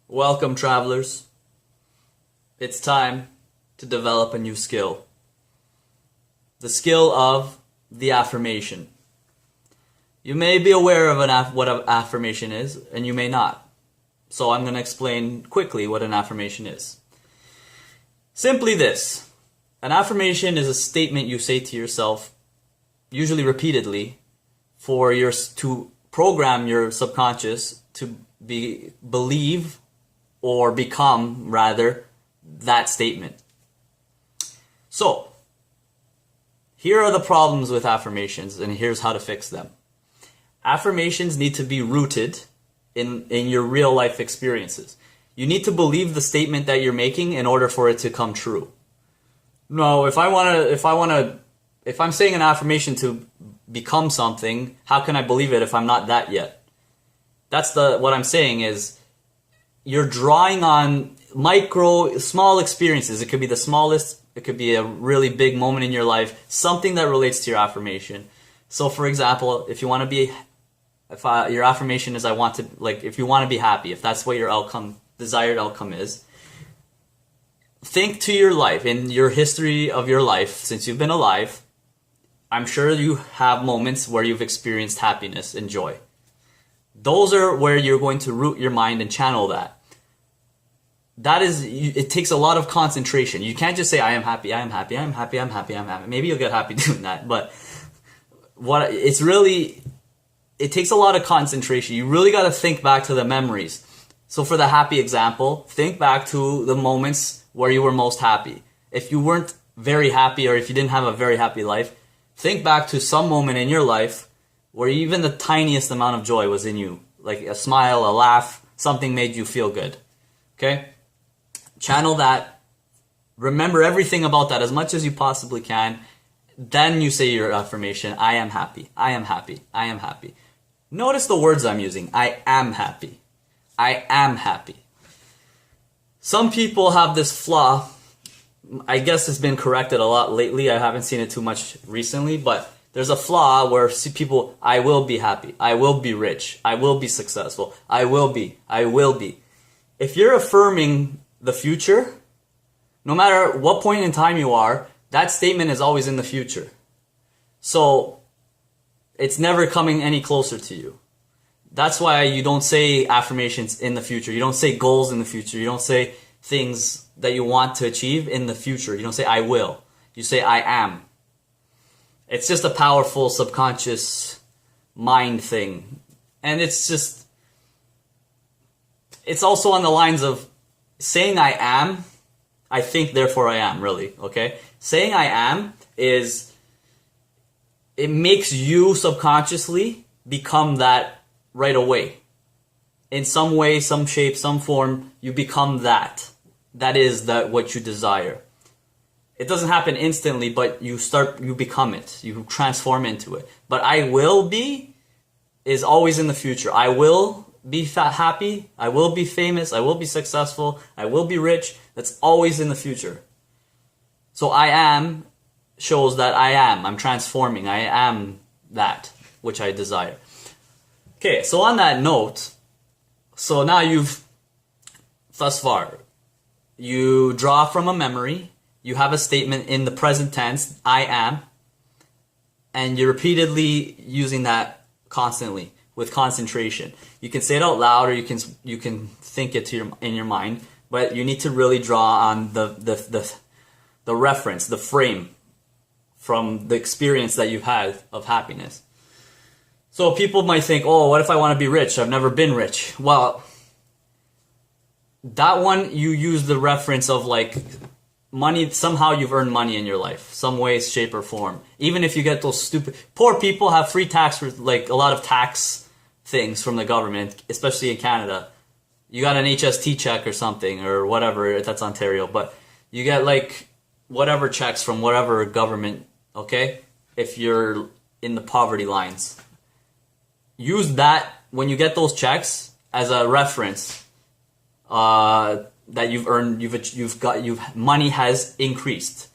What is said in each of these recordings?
Welcome, travelers. It's time to develop a new skill. The skill of the affirmation. You may be aware of what an affirmation is, and you may not. So I'm going to explain quickly what an affirmation is. Simply this. An affirmation is a statement you say to yourself, usually repeatedly, to program your subconscious to believe or become, rather, that statement. So, here are the problems with affirmations, and here's how to fix them. Affirmations need to be rooted in your real life experiences. You need to believe the statement that you're making in order for it to come true. No, if I'm saying an affirmation to become something, how can I believe it if I'm not that yet? What I'm saying is, you're drawing on small experiences. It could be the smallest, it could be a really big moment in your life, something that relates to your affirmation. So for example, if your affirmation is if you want to be happy, if that's what your desired outcome is, think to your life, in your history of your life, since you've been alive, I'm sure you have moments where you've experienced happiness and joy. Those are where you're going to root your mind and channel that. It takes a lot of concentration. You can't just say, I am happy, I am happy, I am happy, I'm happy, I'm happy. Maybe you'll get happy doing that, but it takes a lot of concentration. You really got to think back to the memories. So for the happy example, think back to the moments where you were most happy. If you weren't very happy, or if you didn't have a very happy life, think back to some moment in your life where even the tiniest amount of joy was in you. Like a smile, a laugh, something made you feel good. Okay? Channel that. Remember everything about that as much as you possibly can. Then you say your affirmation, I am happy, I am happy, I am happy. Notice the words I'm using. I am happy. I am happy. Some people have this flaw. I guess it's been corrected a lot lately. I haven't seen it too much recently, but there's a flaw where people, I will be happy, I will be rich, I will be successful, I will be. If you're affirming the future, no matter what point in time you are, that statement is always in the future. So it's never coming any closer to you. That's why you don't say affirmations in the future. You don't say goals in the future. You don't say things that you want to achieve in the future. You don't say I will. You say I am. It's just a powerful subconscious mind thing. And it's also on the lines of saying I am, I think therefore I am, really, okay? Saying I am it makes you subconsciously become that right away. In some way, some shape, some form, you become that. That is what you desire. It doesn't happen instantly, but you become it. You transform into it. But I will be is always in the future. I will be happy. I will be famous. I will be successful. I will be rich. That's always in the future. So I am shows that I am. I'm transforming. I am that which I desire. Okay, so on that note, so now thus far, you draw from a memory, you have a statement in the present tense, I am, and you're repeatedly using that constantly with concentration. You can say it out loud, or you can think it in your mind, but you need to really draw on the reference, the frame from the experience that you've had of happiness. So people might think, oh, what if I want to be rich? I've never been rich. Well, that one, you use the reference of money. Somehow you've earned money in your life, some way, shape, or form. Even if you get those poor people have free tax, a lot of tax things from the government, especially in Canada. You got an HST check or something, or whatever, that's Ontario, but you get whatever checks from whatever government, okay? If you're in the poverty lines. Use that when you get those checks as a reference that you've earned, money has increased.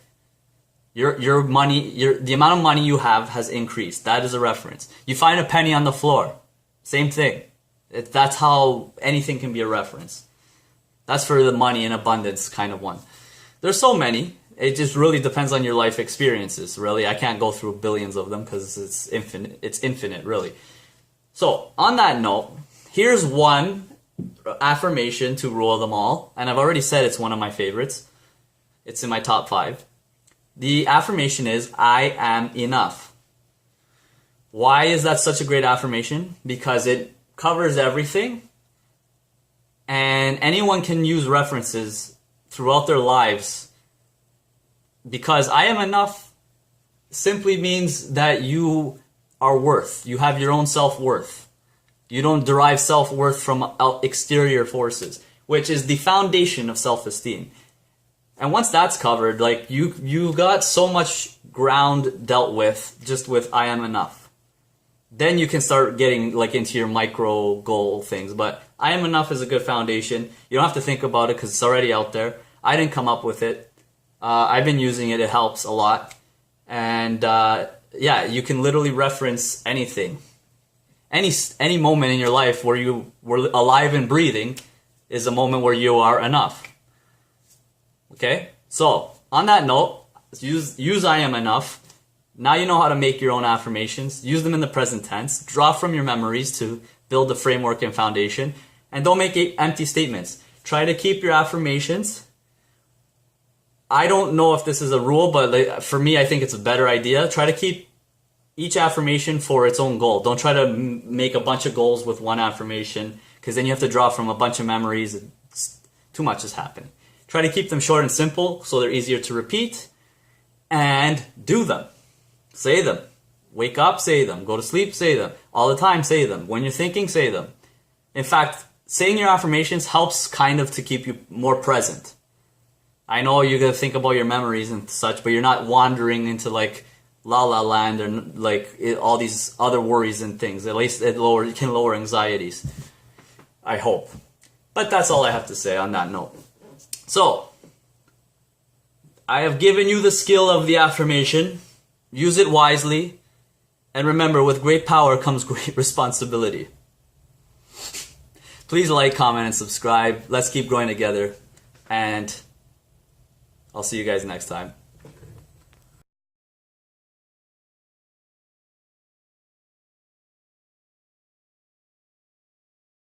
Your money, the amount of money you have has increased. That is a reference. You find a penny on the floor, same thing. That's how anything can be a reference. That's for the money and abundance kind of one. There's so many. It just really depends on your life experiences, really. I can't go through billions of them because it's infinite. It's infinite, really. So, on that note, here's one affirmation to rule them all. And I've already said it's one of my favorites. It's in my top 5. The affirmation is, I am enough. Why is that such a great affirmation? Because it covers everything. And anyone can use references throughout their lives. Because I am enough simply means that you are worth. You have your own self-worth. You don't derive self-worth from exterior forces, which is the foundation of self-esteem. And once that's covered, like you got so much ground dealt with just with I am enough. Then you can start getting like into your micro goal things. But I am enough is a good foundation. You don't have to think about it because it's already out there. I didn't come up with it. I've been using it. It helps a lot. And yeah, you can literally reference anything. Any moment in your life where you were alive and breathing is a moment where you are enough. Okay? So, on that note, use I am enough. Now you know how to make your own affirmations. Use them in the present tense. Draw from your memories to build the framework and foundation. And don't make empty statements. Try to keep your affirmations. I don't know if this is a rule, but for me, I think it's a better idea. Try to keep each affirmation for its own goal. Don't try to make a bunch of goals with one affirmation, because then you have to draw from a bunch of memories. Too much is happening. Try to keep them short and simple so they're easier to repeat, and do them. Say them. Wake up, say them. Go to sleep, say them. All the time, say them. When you're thinking, say them. In fact, saying your affirmations helps kind of to keep you more present. I know you're going to think about your memories and such, but you're not wandering into like la la land or like all these other worries and things. At least it can lower anxieties. I hope. But that's all I have to say on that note. So, I have given you the skill of the affirmation. Use it wisely. And remember, with great power comes great responsibility. Please like, comment, and subscribe. Let's keep growing together. And I'll see you guys next time.